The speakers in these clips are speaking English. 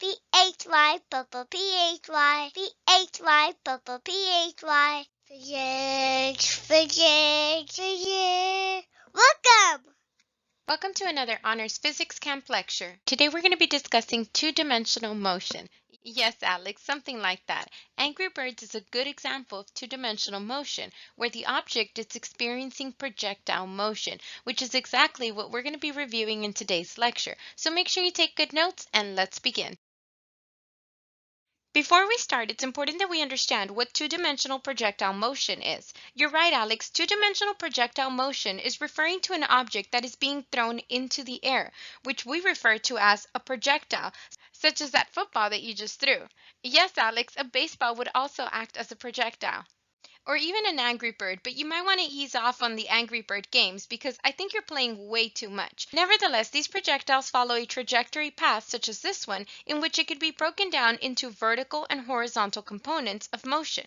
P-H-Y, Papa, P-H-Y, P-H-Y, Papa, P-H-Y. Physics. Welcome! Welcome to another Honors Physics Camp lecture. Today we're going to be discussing two-dimensional motion. Yes, Alex, something like that. Angry Birds is a good example of two-dimensional motion where the object is experiencing projectile motion, which is exactly what we're going to be reviewing in today's lecture. So make sure you take good notes and let's begin. Before we start, it's important that we understand what two-dimensional projectile motion is. You're right, Alex. Two-dimensional projectile motion is referring to an object that is being thrown into the air, which we refer to as a projectile, such as that football that you just threw. Yes, Alex, a baseball would also act as a projectile. Or even an Angry Bird, but you might want to ease off on the Angry Bird games because I think you're playing way too much. Nevertheless, these projectiles follow a trajectory path such as this one, in which it could be broken down into vertical and horizontal components of motion.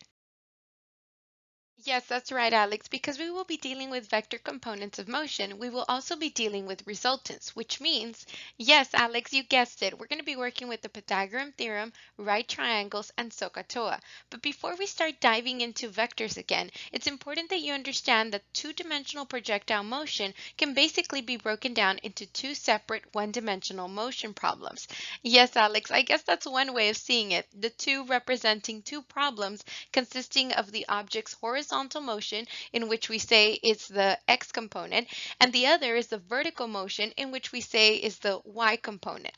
Yes, that's right, Alex. Because we will be dealing with vector components of motion, we will also be dealing with resultants, which means, yes, Alex, you guessed it, we're going to be working with the Pythagorean theorem, right triangles, and SOHCAHTOA. But before we start diving into vectors again, it's important that you understand that two-dimensional projectile motion can basically be broken down into two separate one-dimensional motion problems. Yes, Alex, I guess that's one way of seeing it, the two representing two problems consisting of the object's horizontal motion, in which we say is the x component, and the other is the vertical motion, in which we say is the y component.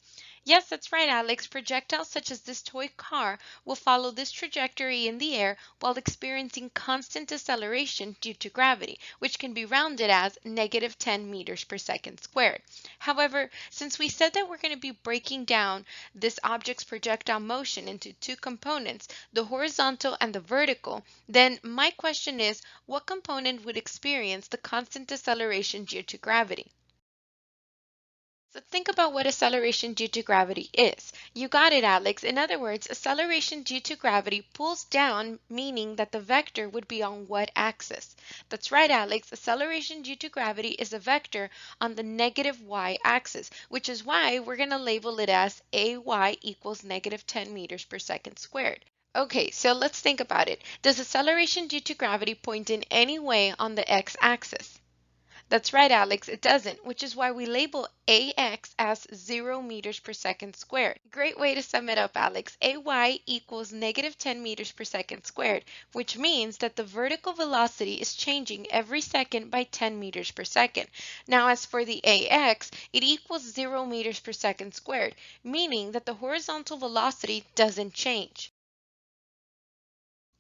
Yes, that's right, Alex. Projectiles such as this toy car will follow this trajectory in the air while experiencing constant deceleration due to gravity, which can be rounded as negative 10 meters per second squared. However, since we said that we're going to be breaking down this object's projectile motion into two components, the horizontal and the vertical, then my question is, what component would experience the constant deceleration due to gravity? So think about what acceleration due to gravity is. You got it, Alex. In other words, acceleration due to gravity pulls down, meaning that the vector would be on what axis? That's right, Alex. Acceleration due to gravity is a vector on the negative y-axis, which is why we're going to label it as AY equals negative 10 meters per second squared. Okay, so let's think about it. Does acceleration due to gravity point in any way on the x-axis? That's right, Alex, it doesn't, which is why we label AX as 0 meters per second squared. Great way to sum it up, Alex. AY equals negative 10 meters per second squared, which means that the vertical velocity is changing every second by 10 meters per second. Now, as for the AX, it equals 0 meters per second squared, meaning that the horizontal velocity doesn't change.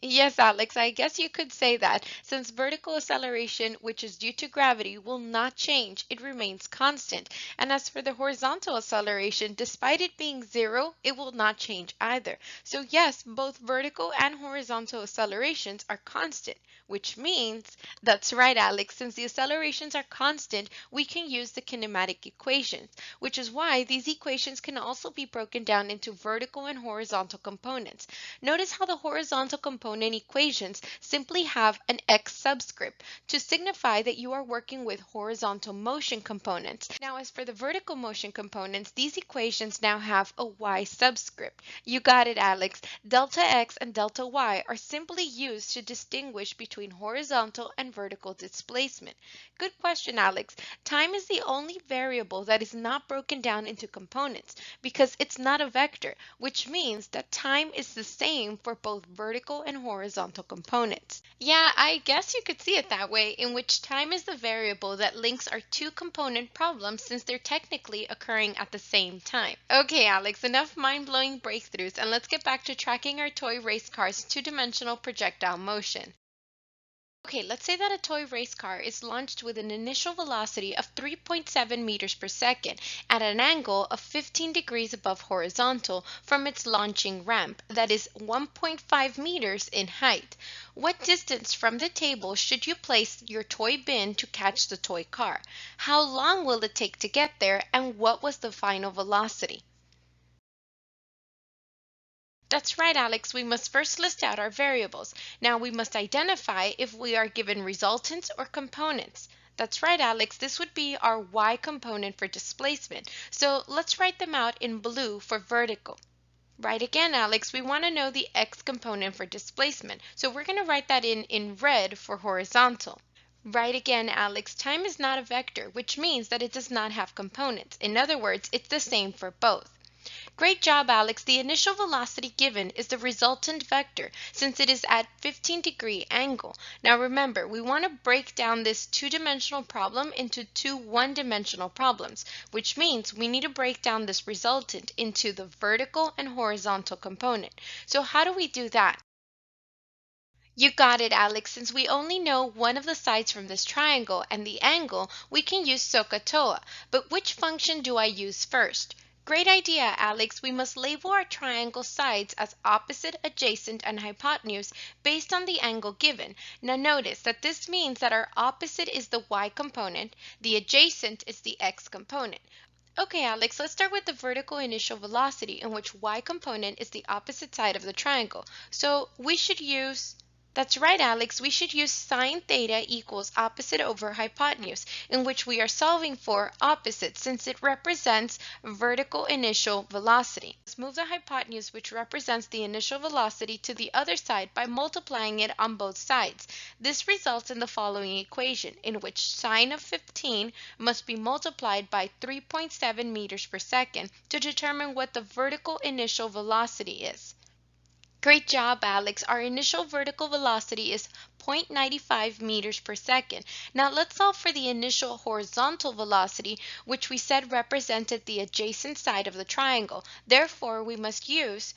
Yes, Alex, I guess you could say that. Since vertical acceleration, which is due to gravity, will not change, it remains constant. And as for the horizontal acceleration, despite it being zero, it will not change either. So yes, both vertical and horizontal accelerations are constant, which means, that's right, Alex, since the accelerations are constant, we can use the kinematic equations, which is why these equations can also be broken down into vertical and horizontal components. Notice how the horizontal component equations simply have an x subscript to signify that you are working with horizontal motion components. Now, as for the vertical motion components, these equations now have a y subscript. You got it, Alex. Delta x and delta y are simply used to distinguish between horizontal and vertical displacement. Good question, Alex. Time is the only variable that is not broken down into components because it's not a vector, which means that time is the same for both vertical and horizontal components. Yeah, I guess you could see it that way, in which time is the variable that links our two component problems since they're technically occurring at the same time. Okay, Alex, enough mind-blowing breakthroughs, and let's get back to tracking our toy race car's two-dimensional projectile motion. Okay, let's say that a toy race car is launched with an initial velocity of 3.7 meters per second at an angle of 15 degrees above horizontal from its launching ramp, that is 1.5 meters in height. What distance from the table should you place your toy bin to catch the toy car? How long will it take to get there, and what was the final velocity? That's right, Alex. We must first list out our variables. Now we must identify if we are given resultants or components. That's right, Alex. This would be our y component for displacement. So let's write them out in blue for vertical. Right again, Alex, we want to know the x component for displacement. So we're going to write that in red for horizontal. Right again, Alex, time is not a vector, which means that it does not have components. In other words, it's the same for both. Great job, Alex. The initial velocity given is the resultant vector since it is at 15-degree angle. Now remember, we want to break down this two-dimensional problem into two one-dimensional problems, which means we need to break down this resultant into the vertical and horizontal component. So how do we do that? You got it, Alex. Since we only know one of the sides from this triangle and the angle, we can use SOHCAHTOA. But which function do I use first? Great idea, Alex. We must label our triangle sides as opposite, adjacent, and hypotenuse based on the angle given. Now notice that this means that our opposite is the y component, the adjacent is the x component. Okay, Alex, let's start with the vertical initial velocity in which y component is the opposite side of the triangle. So we should use That's right, Alex. We should use sine theta equals opposite over hypotenuse, in which we are solving for opposite since it represents vertical initial velocity. Let's move the hypotenuse, which represents the initial velocity, to the other side by multiplying it on both sides. This results in the following equation, in which sine of 15 must be multiplied by 3.7 meters per second to determine what the vertical initial velocity is. Great job, Alex. Our initial vertical velocity is 0.95 meters per second. Now let's solve for the initial horizontal velocity, which we said represented the adjacent side of the triangle. Therefore, we must use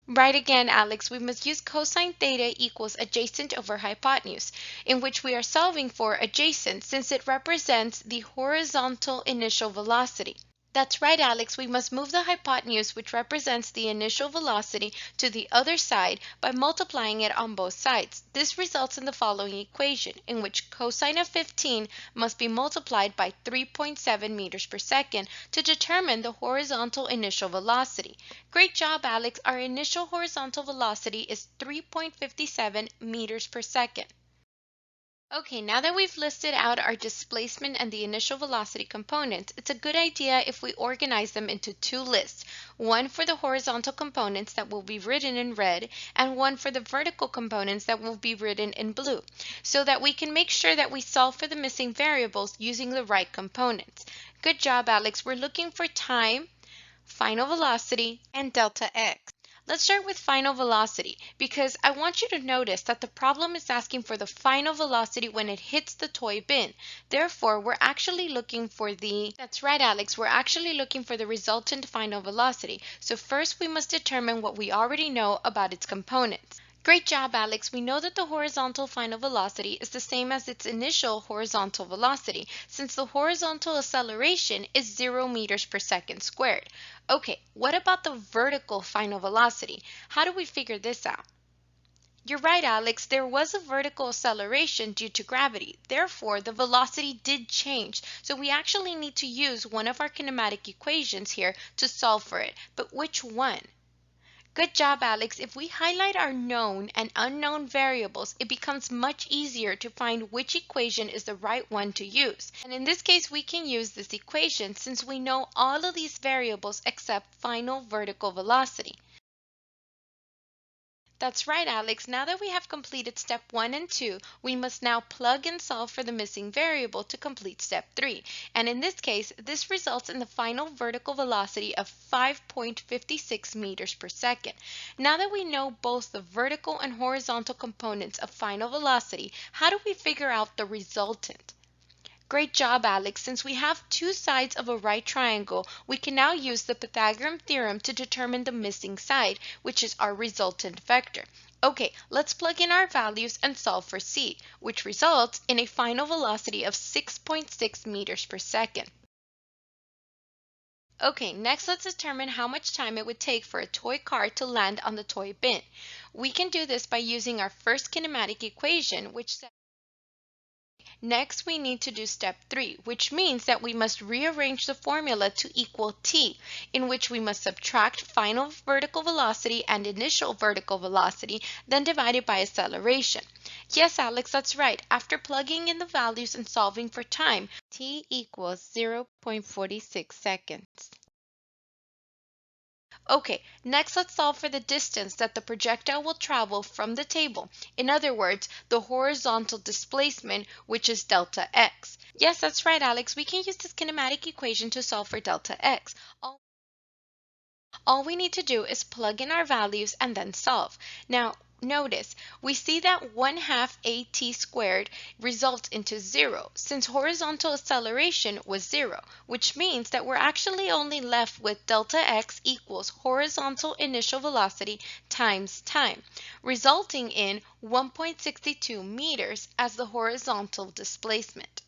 Right again, Alex, we must use cosine theta equals adjacent over hypotenuse, in which we are solving for adjacent since it represents the horizontal initial velocity. That's right, Alex. We must move the hypotenuse, which represents the initial velocity, to the other side by multiplying it on both sides. This results in the following equation, in which cosine of 15 must be multiplied by 3.7 meters per second to determine the horizontal initial velocity. Great job, Alex. Our initial horizontal velocity is 3.57 meters per second. Okay, now that we've listed out our displacement and the initial velocity components, it's a good idea if we organize them into two lists, one for the horizontal components that will be written in red and one for the vertical components that will be written in blue, so that we can make sure that we solve for the missing variables using the right components. Good job, Alex. We're looking for time, final velocity, and delta x. Let's start with final velocity because I want you to notice that the problem is asking for the final velocity when it hits the toy bin. Therefore, we're actually looking for That's right, Alex, we're actually looking for the resultant final velocity. So first we must determine what we already know about its components. Great job, Alex. We know that the horizontal final velocity is the same as its initial horizontal velocity, since the horizontal acceleration is 0 meters per second squared. Okay, what about the vertical final velocity? How do we figure this out? You're right, Alex. There was a vertical acceleration due to gravity. Therefore, the velocity did change. So we actually need to use one of our kinematic equations here to solve for it. But which one? Good job, Alex. If we highlight our known and unknown variables, it becomes much easier to find which equation is the right one to use. And in this case, we can use this equation since we know all of these variables except final vertical velocity. That's right, Alex. Now that we have completed step 1 and 2, we must now plug and solve for the missing variable to complete step 3. And in this case, this results in the final vertical velocity of 5.56 meters per second. Now that we know both the vertical and horizontal components of final velocity, how do we figure out the resultant? Great job, Alex. Since we have two sides of a right triangle, we can now use the Pythagorean theorem to determine the missing side, which is our resultant vector. Okay, let's plug in our values and solve for c, which results in a final velocity of 6.6 meters per second. Okay, next let's determine how much time it would take for a toy car to land on the toy bin. We can do this by using our first kinematic equation, which says Next, we need to do step 3, which means that we must rearrange the formula to equal t, in which we must subtract final vertical velocity and initial vertical velocity, then divide it by acceleration. Yes, Alex, that's right. After plugging in the values and solving for time, t equals 0.46 seconds. Okay, next let's solve for the distance that the projectile will travel from the table. In other words, the horizontal displacement, which is delta x. Yes, that's right, Alex. We can use this kinematic equation to solve for delta x. All we need to do is plug in our values and then solve. Now, notice, we see that 1/2 at squared results into 0, since horizontal acceleration was 0, which means that we're actually only left with delta x equals horizontal initial velocity times time, resulting in 1.62 meters as the horizontal displacement.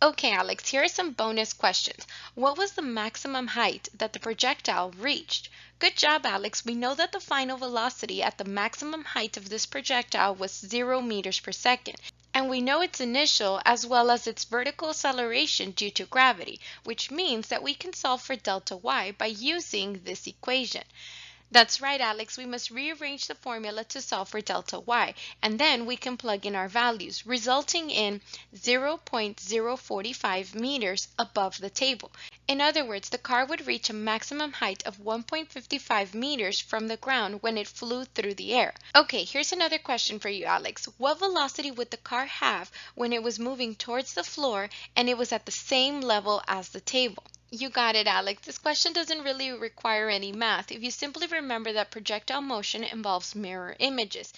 Okay, Alex, here are some bonus questions. What was the maximum height that the projectile reached? Good job, Alex. We know that the final velocity at the maximum height of this projectile was 0 meters per second. And we know its initial as well as its vertical acceleration due to gravity, which means that we can solve for delta y by using this equation. That's right, Alex. We must rearrange the formula to solve for delta y, and then we can plug in our values, resulting in 0.045 meters above the table. In other words, the car would reach a maximum height of 1.55 meters from the ground when it flew through the air. Okay, here's another question for you, Alex. What velocity would the car have when it was moving towards the floor and it was at the same level as the table? You got it, Alex. This question doesn't really require any math if you simply remember that projectile motion involves mirror images,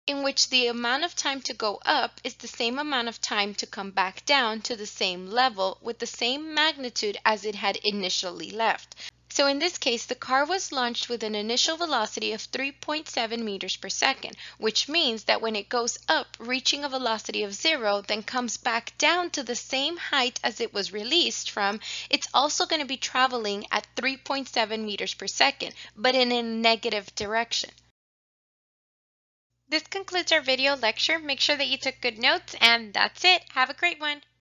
in which the amount of time to go up is the same amount of time to come back down to the same level with the same magnitude as it had initially left. So in this case, the car was launched with an initial velocity of 3.7 meters per second, which means that when it goes up, reaching a velocity of 0, then comes back down to the same height as it was released from, it's also going to be traveling at 3.7 meters per second, but in a negative direction. This concludes our video lecture. Make sure that you took good notes, and that's it. Have a great one.